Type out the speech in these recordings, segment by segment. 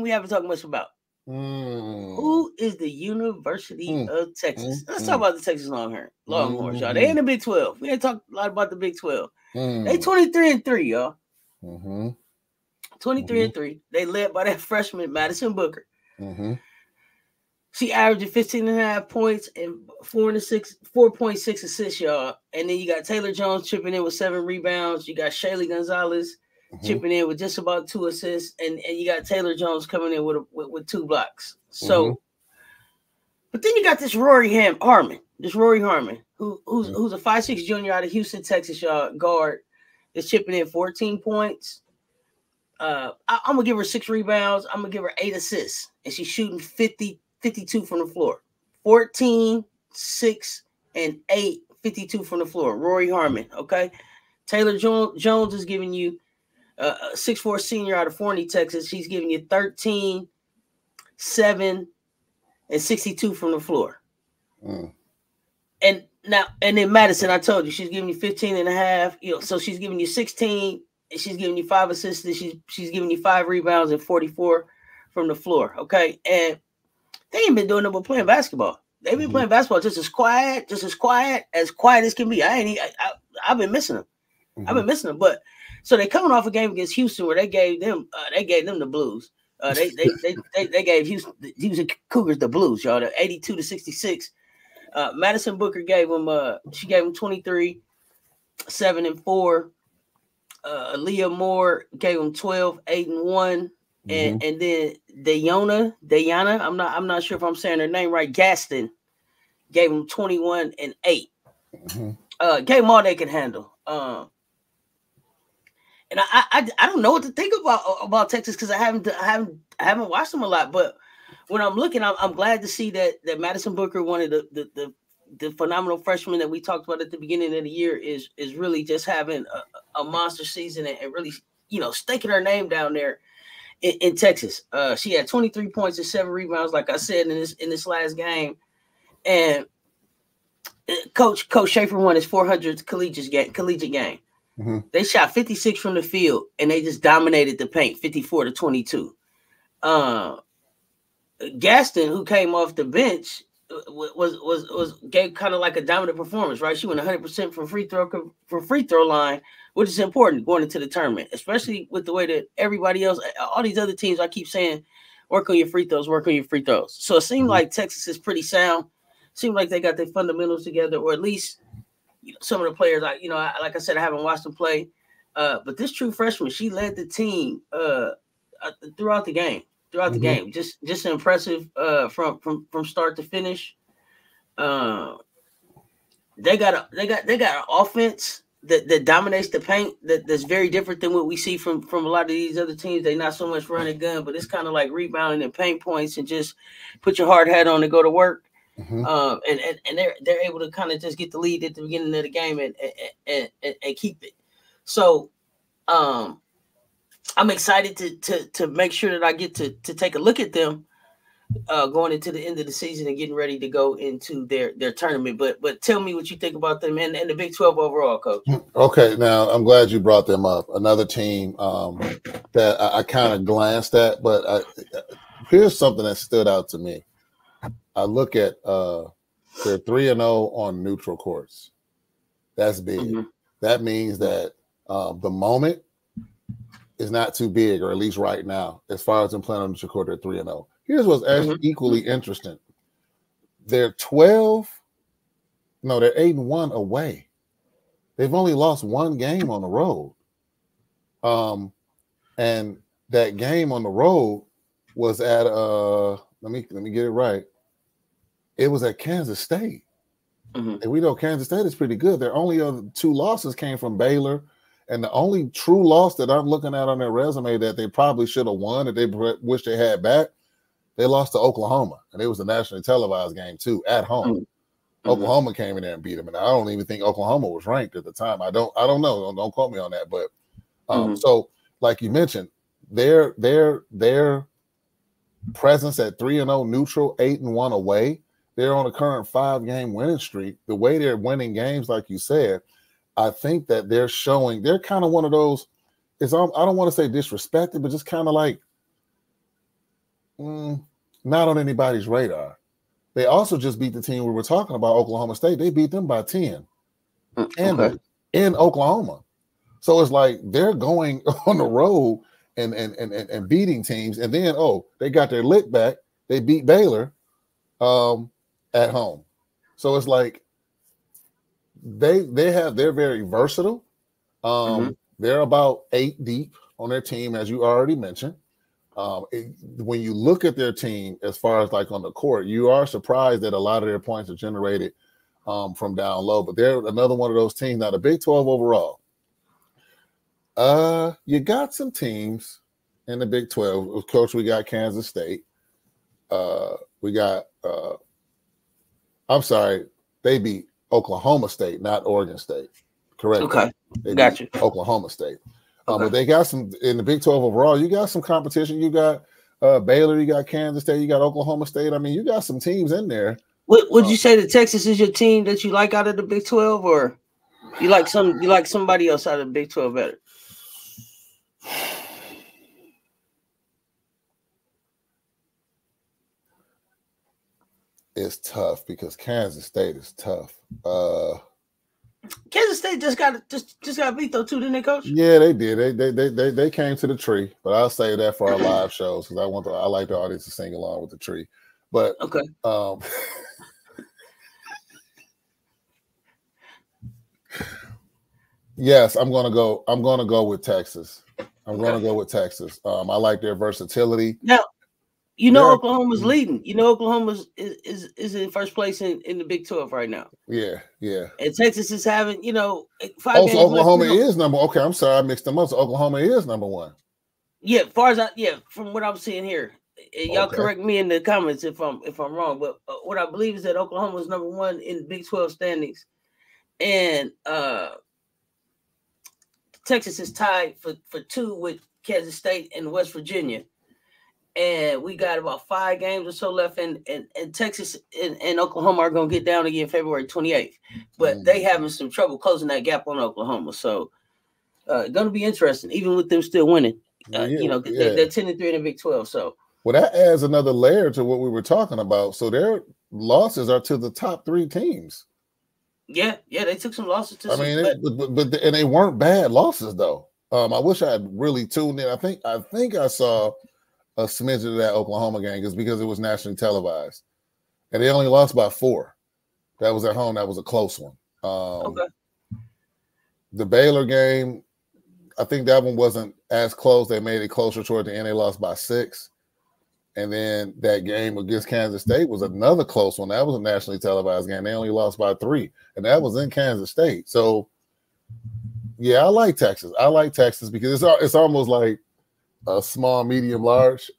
we haven't talked much about. Who is the University of Texas? Let's talk about the Texas Longhorns, y'all. They in the Big 12. We ain't talked a lot about the Big 12. They 23-3, y'all. 23-3. They led by that freshman Madison Booker. She averaged 15.5 points and 4.6 assists, y'all. And then you got Taylor Jones chipping in with 7 rebounds. You got Shaylee Gonzalez chipping in with just about 2 assists, and you got Taylor Jones coming in with 2 blocks. So, but then you got this Rory Harmon, who's a 5'6" junior out of Houston, Texas, y'all, guard, is chipping in 14 points. I'm gonna give her 6 rebounds. I'm gonna give her 8 assists, and she's shooting 52 from the floor. 14, 6, and 8, 52 from the floor. Rory Harmon, okay? Taylor Jones is giving you a 6'4" senior out of Forney, Texas. She's giving you 13, 7, and 62 from the floor. And then Madison, I told you, she's giving you 15.5. So she's giving you 16, and she's giving you 5 assists, and she's giving you 5 rebounds and 44 from the floor. Okay. And they ain't been doing no but playing basketball. They've been playing basketball just as quiet as can be. I've been missing them. I've been missing them. But so they coming off a game against Houston where they gave them the blues. They gave Houston Cougars the blues, y'all. The 82-66. Madison Booker gave them 23, 7 and 4. Leah Moore gave them 12, 8 and 1. And then Dayana, I'm not sure if I'm saying her name right. Gaston gave them 21 and 8. Gave them all they can handle. And I don't know what to think about Texas because I haven't watched them a lot. But when I'm looking, I'm glad to see that Madison Booker, one of the phenomenal freshmen that we talked about at the beginning of the year, is really just having a monster season and really staking her name down there in Texas. She had 23 points and 7 rebounds, like I said in this last game, and Coach Schaefer won his 400th collegiate game. They shot 56 from the field, and they just dominated the paint, 54-22. Gaston, who came off the bench, gave kind of like a dominant performance, right? She went 100% from free throw line, which is important going into the tournament, especially with the way that everybody else, all these other teams, I keep saying, work on your free throws. So it seemed like Texas is pretty sound. Seemed like they got their fundamentals together, or at least some of the players, like I said, I haven't watched them play. But this true freshman, she led the team throughout the game. Just impressive from start to finish. They got an offense that dominates the paint that's very different than what we see from a lot of these other teams. They not so much run and gun, but it's kind of like rebounding and paint points and just put your hard hat on and go to work. And they're able to kind of just get the lead at the beginning of the game and keep it. So I'm excited to make sure that I get to take a look at them going into the end of the season and getting ready to go into their tournament. But tell me what you think about them and the Big 12 overall, Coach. Okay, now I'm glad you brought them up. Another team that I kind of glanced at, but here's something that stood out to me. I look at they're 3-0 on neutral courts. That's big. That means that the moment is not too big, or at least right now, as far as them playing on neutral court, they're 3-0. Here's what's actually equally interesting. They're 8-1 away. They've only lost 1 game on the road. And that game on the road was at let me get it right. It was at Kansas State. And we know Kansas State is pretty good. Their only other 2 losses came from Baylor. And the only true loss that I'm looking at on their resume that they probably should have won, that they wish they had back, they lost to Oklahoma. And it was a nationally televised game, too, at home. Oklahoma came in there and beat them. And I don't even think Oklahoma was ranked at the time. I don't know. Don't quote me on that. But so, like you mentioned, their presence at 3-0 neutral, 8-1 away, they're on a current 5-game winning streak. The way they're winning games, like you said, I think that they're kind of one of those, I don't want to say disrespected, but just kind of like Not on anybody's radar. They also just beat the team we were talking about, Oklahoma State. They beat them by 10 in Oklahoma. So it's like they're going on the road and beating teams. And then, they got their lick back. They beat Baylor at home. So it's like they're very versatile. They're about 8 deep on their team, as you already mentioned. When you look at their team, as far as like on the court, you are surprised that a lot of their points are generated from down low. But they're another one of those teams. Now, the Big 12 overall, you got some teams in the Big 12. Of course, we got Kansas State. We got they beat Oklahoma State, not Oregon State. Correct. Okay. They got you. Oklahoma State. But they got some in the Big 12 overall. You got some competition. You got Baylor. You got Kansas State. You got Oklahoma State. I mean, you got some teams in there. Would you say that Texas is your team that you like out of the Big 12, or you like somebody else out of the Big 12 better? It's tough because Kansas State is tough. Kansas State just got beat though too, didn't they, Coach? Yeah, they did. They came to the tree, but I'll say that for our live shows because I like the audience to sing along with the tree. But okay. Yes, I'm gonna go with Texas. I'm gonna go with Texas. I like their versatility. Now, Oklahoma's leading. Oklahoma is in first place in the Big 12 right now. Yeah. And Texas is having, 5 games. Oklahoma is number. Okay, I'm sorry, I mixed them up. So Oklahoma is number 1. Yeah, from what I'm seeing here, y'all correct me in the comments if I'm wrong. But what I believe is that Oklahoma is number 1 in Big 12 standings, and Texas is tied for 2 with Kansas State and West Virginia. And we got about 5 games or so left, and Texas and Oklahoma are going to get down again February 28th. But they having some trouble closing that gap on Oklahoma. So going to be interesting, even with them still winning. They're 10-3 in the Big 12. So that adds another layer to what we were talking about. So their losses are to the top 3 teams. Yeah, they took some losses. But they weren't bad losses though. I wish I had really tuned in. I think I saw a smidge of that Oklahoma game because it was nationally televised, and they only lost by 4. That was at home. That was a close one. The Baylor game, I think that one wasn't as close. They made it closer toward the end. They lost by 6. And then that game against Kansas State was another close one. That was a nationally televised game. They only lost by 3, and that was in Kansas State. So, yeah, I like Texas. Because it's almost like a small, medium, large,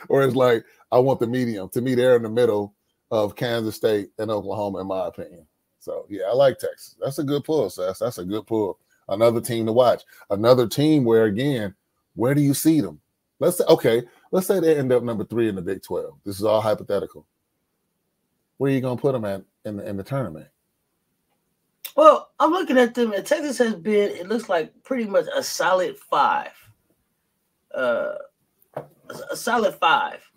or it's like I want the medium. To me, they're in the middle of Kansas State and Oklahoma, in my opinion. So, yeah, I like Texas. That's a good pull, Sess. That's a good pull. Another team to watch. Another team where, again, where do you see them? Let's say they end up number 3 in the Big 12. This is all hypothetical. Where are you going to put them at in the tournament? Well, I'm looking at them, and Texas has been, it looks like, pretty much a solid 5. A solid 5.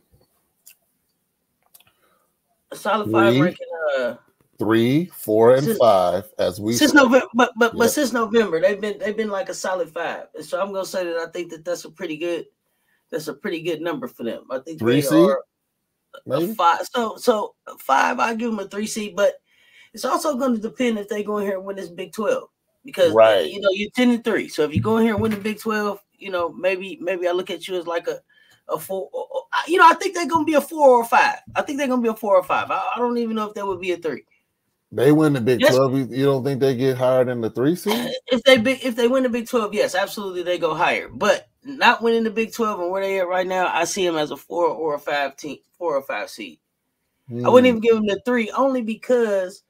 A solid 5 ranking. 3, 4, and 5 as we since November, but since November they've been like a solid 5. And so I'm gonna say that I think that's a pretty good number for them. I think 3 they seed, are a 5. So 5, I give them a 3 seed, but it's also going to depend if they go in here and win this Big 12 because you're 10-3. So if you go in here and win the Big 12, maybe I look at you as like a 4. I think they're going to be a 4 or 5. I think they're going to be a 4 or 5. I don't even know if that would be a 3. They win the Big 12. You don't think they get higher than the 3 seed? If they win the Big 12, yes, absolutely they go higher. But not winning the Big 12 and where they at right now, I see them as a 4 or a 5 team, 4 or 5 seed. I wouldn't even give them the 3 only because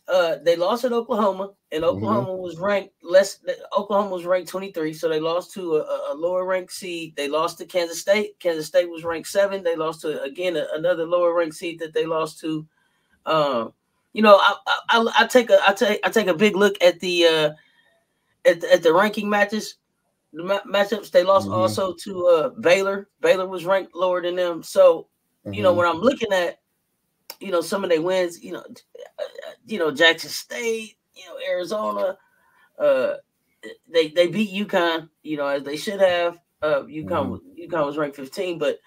they lost at Oklahoma, and Oklahoma was ranked less. Oklahoma was ranked 23, so they lost to a lower ranked seed. They lost to Kansas State. Kansas State was ranked 7. They lost to another lower ranked seed that they lost to. I take a big look at the ranking matches. matchups. They lost also to Baylor. Baylor was ranked lower than them. So, when I'm looking at, some of their wins, Jackson State, Arizona, they beat UConn, as they should have. UConn was ranked 15, but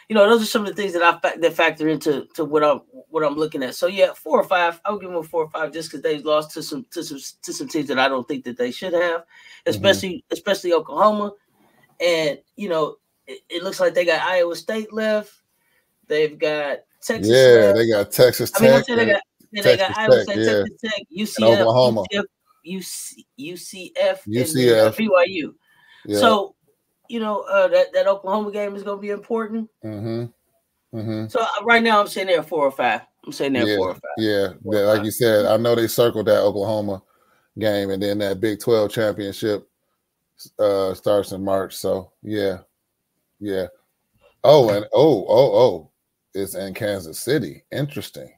those are some of the things that factor into what I'm looking at. So yeah, 4 or 5. I'll give them a 4 or 5 just because they lost to some teams that I don't think that they should have, especially Oklahoma. And it looks like they got Iowa State left. They've got Texas. Yeah, they got Texas Tech. I mean, they got Iowa State, Texas Tech, UCF, Oklahoma, UCF, UCF, and BYU. Yeah. So. That Oklahoma game is going to be important. So right now I'm saying they're 4 or 5. I'm saying they're 4 or 5. Yeah, like you said, I know they circled that Oklahoma game, and then that Big 12 championship starts in March. So yeah. Oh, and it's in Kansas City. Interesting.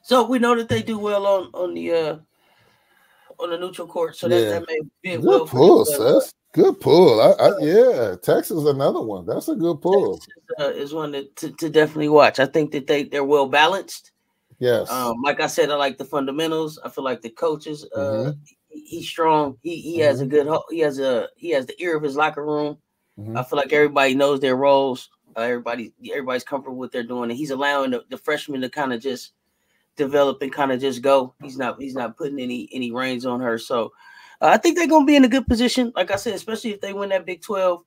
So we know that they do well on the neutral court, so that may be good pull, Cess. Good pull. Yeah, Texas is another one. That's a good pull. Texas is one to definitely watch. I think that they're well balanced. Yes. Like I said, I like the fundamentals. I feel like the coaches. He's strong. He has a good. He has the ear of his locker room. I feel like everybody knows their roles. Everybody's comfortable with what they're doing, and he's allowing the freshmen to kind of just develop and kind of just go. He's not putting any reins on her. So I think they're going to be in a good position. Like I said, especially if they win that Big 12,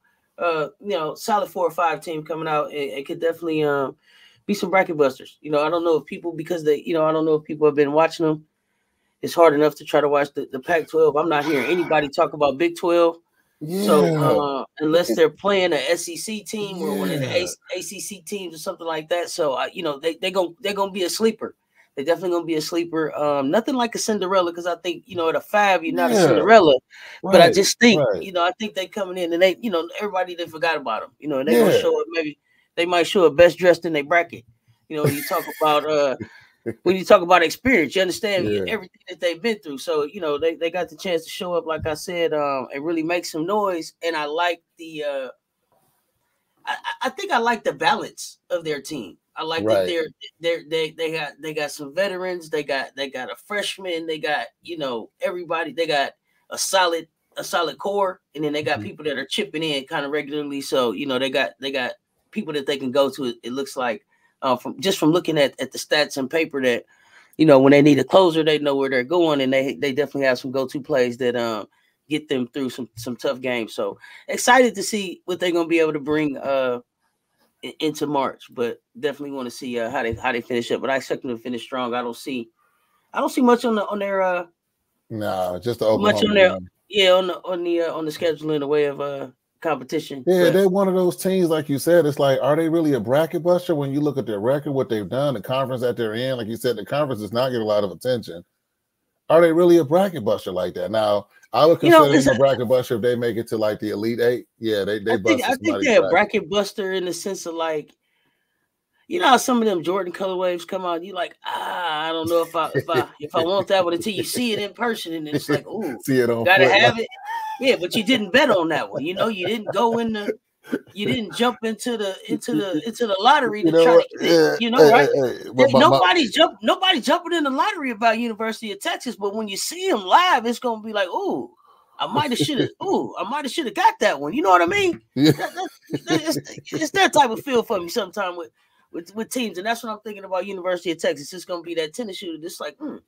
solid 4 or 5 team coming out. It could definitely be some bracket busters. I don't know if people, because I don't know if people have been watching them. It's hard enough to try to watch the Pac-12. I'm not hearing anybody talk about Big 12. Yeah. So unless they're playing an SEC team or one of the ACC teams or something like that. So they're gonna be a sleeper. They're definitely going to be a sleeper. Nothing like a Cinderella, because I think, at a 5, you're not a Cinderella. Right, but I just think, I think they coming in and they, everybody, they forgot about them. They're going to show up, maybe they might show up best dressed in their bracket. When you talk about experience, you understand everything that they've been through. So, they got the chance to show up, like I said, and really make some noise. And I like I think I like the balance of their team. I like that they got some veterans, they got a freshman, they got everybody, they got a solid core, and then they got people that are chipping in kind of regularly. So they got people that they can go to. It looks like from looking at the stats and paper that when they need a closer, they know where they're going, and they definitely have some go-to plays that get them through some tough games. So excited to see what they're gonna be able to bring into March, but definitely want to see how they finish up. But I expect them to finish strong. I don't see much on their just the Oklahoma much on their on the schedule in the way of competition. Yeah, they're one of those teams, like you said. It's like, are they really a bracket buster when you look at their record, what they've done, the conference that they're in? Like you said, the conference does not get a lot of attention. Are they really a bracket buster like that? Now, I would consider them a bracket buster if they make it to like the Elite 8. Yeah, they bust. I think they're a bracket buster in the sense of like, how some of them Jordan colorways come out. You like, I don't know if I want that one until you see it in person, and it's like, ooh, see it on gotta have it. Yeah, but you didn't bet on that one. You didn't go in the. You didn't jump into the lottery to try to get it, right? Nobody's jumping in the lottery about University of Texas, but when you see them live, it's gonna be like, ooh, I might have should have got that one. You know what I mean? Yeah. It's that type of feel for me sometimes with teams, and that's what I'm thinking about University of Texas. It's gonna be that tennis shooter. Just like, I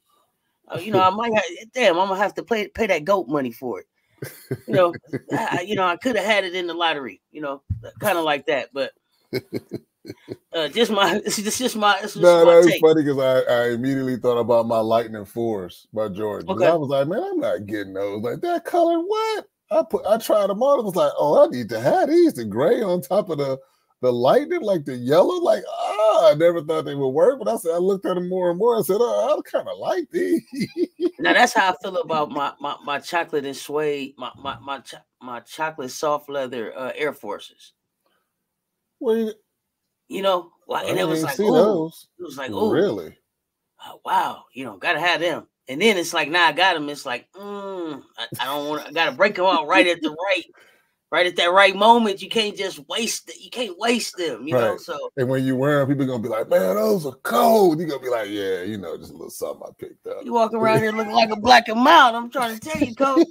might I'm gonna have to pay that GOAT money for it. I could have had it in the lottery, kind of like that, but it's just my that's funny because I immediately thought about my Lightning Force by Jordan. Okay. I was like, man, I'm not getting those. Like, that color, what? I tried them on. I was like, oh, I need to have these. The gray on top of the Lightning, like the yellow, like, I never thought they would work. But I looked at them more and more and said, I kind of like these. Now that's how I feel about my chocolate and suede, my chocolate soft leather Air Forces. Well, and it was like, those. It was like, oh, really? Wow, gotta have them. And then it's like, now I got him. It's like, I don't want. I gotta break him out right at that right moment. You can't just waste it. You can't waste them. You know. So. And when you wear them, people gonna be like, "Man, those are cold." You gonna be like, "Yeah, just a little something I picked up." You walking around here looking like a black and mild. I'm trying to tell you, Coach.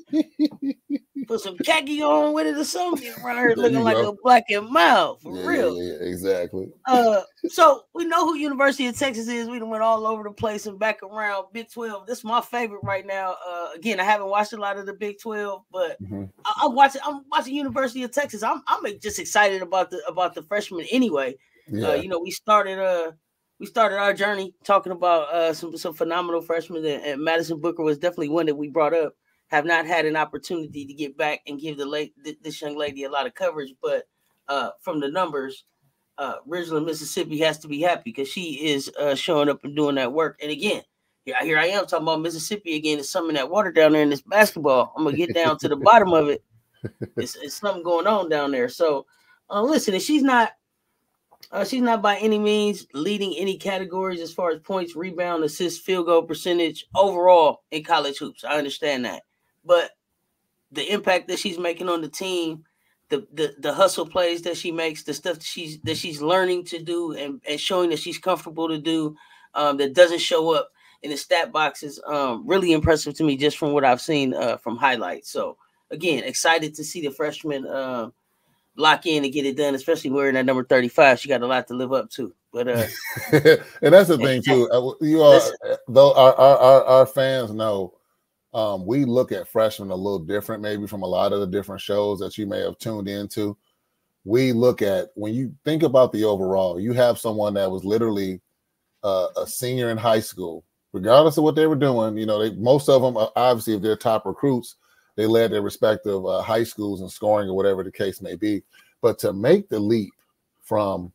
Put some khaki on with it or something. Around here looking like a black and mild for real. Yeah, exactly. So we know who University of Texas is. We done went all over the place and back around. Big 12. This is my favorite right now. Again, I haven't watched a lot of the Big 12, but I'm watching University of Texas. I'm just excited about the freshmen anyway. Yeah. We started our journey talking about some phenomenal freshmen, and Madison Booker was definitely one that we brought up. Have not had an opportunity to get back and give this young lady a lot of coverage, but from the numbers, Ridgeland, Mississippi has to be happy because she is showing up and doing that work. And again, here I am talking about Mississippi again. It's something that water down there in this basketball. I'm gonna get down to the bottom of it. It's something going on down there. So listen, and she's not by any means leading any categories as far as points, rebound, assist, field goal percentage overall in college hoops. I understand that. But the impact that she's making on the team, the hustle plays that she makes, the stuff that she's learning to do and showing that she's comfortable to do, that doesn't show up in the stat boxes, really impressive to me just from what I've seen from highlights. So again, excited to see the freshman lock in and get it done, especially wearing that number 35. She got a lot to live up to. But and that's the thing too. You all, though our fans know. We look at freshmen a little different, maybe from a lot of the different shows that you may have tuned into. We look at, when you think about the overall, you have someone that was literally a senior in high school, regardless of what they were doing. Most of them, obviously, if they're top recruits, they led their respective high schools in scoring or whatever the case may be. But to make the leap from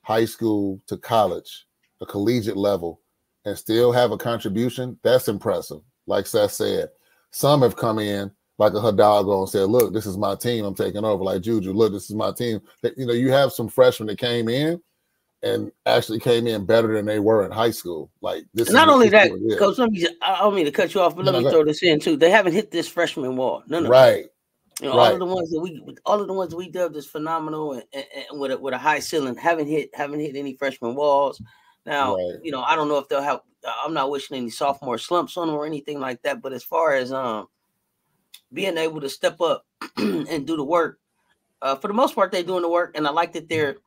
high school to college, the collegiate level, and still have a contribution, that's impressive. Like Seth said, some have come in like a Hidalgo and said, "Look, this is my team. I'm taking over." Like Juju, "Look, this is my team." You have some freshmen that came in and actually came in better than they were in high school. Like this. Not only that, Coach, I don't mean to cut you off, but let me throw this in too. They haven't hit this freshman wall. None of them. All of the ones that we dubbed as phenomenal and with a high ceiling haven't hit any freshman walls. Now, I don't know if they'll have. I'm not wishing any sophomore slumps on them or anything like that. But as far as being able to step up and do the work, for the most part, they're doing the work, and I like that they're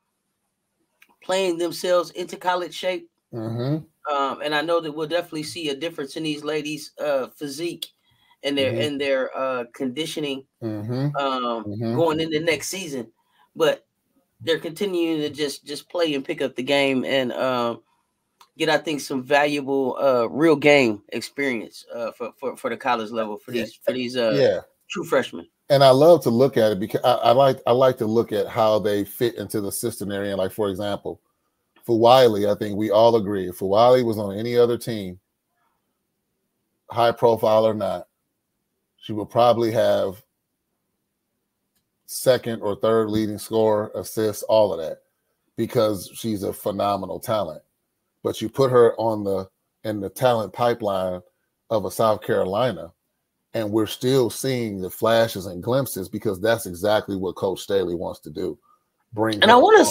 playing themselves into college shape. And I know that we'll definitely see a difference in these ladies' physique and their conditioning going into next season. But they're continuing to just play and pick up the game and get, I think, some valuable real game experience for the college level for these true freshmen. And I love to look at it because I like to look at how they fit into the system they're in. Like, for example, for Wiley, I think we all agree if Wiley was on any other team, high profile or not, she would probably have second or third leading scorer, assists, all of that, because she's a phenomenal talent. But you put her in the talent pipeline of a South Carolina, and we're still seeing the flashes and glimpses because that's exactly what Coach Staley wants to do. And I want to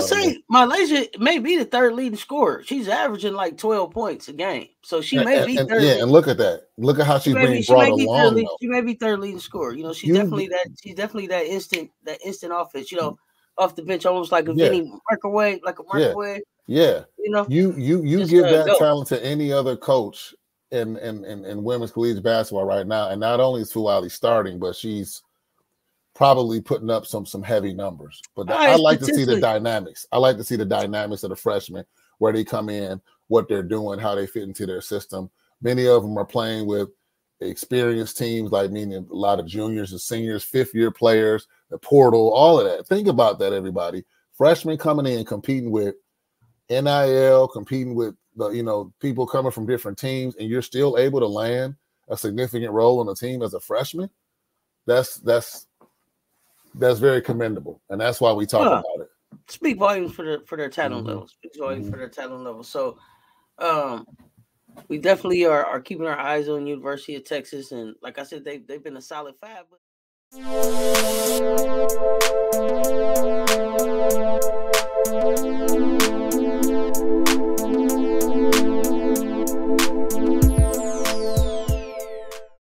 say, Malaysia may be the third leading scorer. She's averaging like 12 points a game, so she may be third. Yeah, and look at that. Look at how she's being brought along. She may be third leading scorer. She's definitely that instant offense. Off the bench, almost like a mini microwave, like a microwave. Yeah. You give that talent to any other coach in women's collegiate basketball right now, and not only is Fuali starting, but she's probably putting up some heavy numbers. But I like to see the dynamics. I like to see the dynamics of the freshmen, where they come in, what they're doing, how they fit into their system. Many of them are playing with experienced teams, like meaning a lot of juniors and seniors, fifth-year players, the portal, all of that. Think about that, everybody. Freshmen coming in, competing with NIL, competing with people coming from different teams, and you're still able to land a significant role on the team as a freshman. That's very commendable, and that's why we talk about it. Speak volumes for their talent level. Speaks volumes for their talent level. So, We definitely are keeping our eyes on University of Texas, and like I said, they've been a solid 5.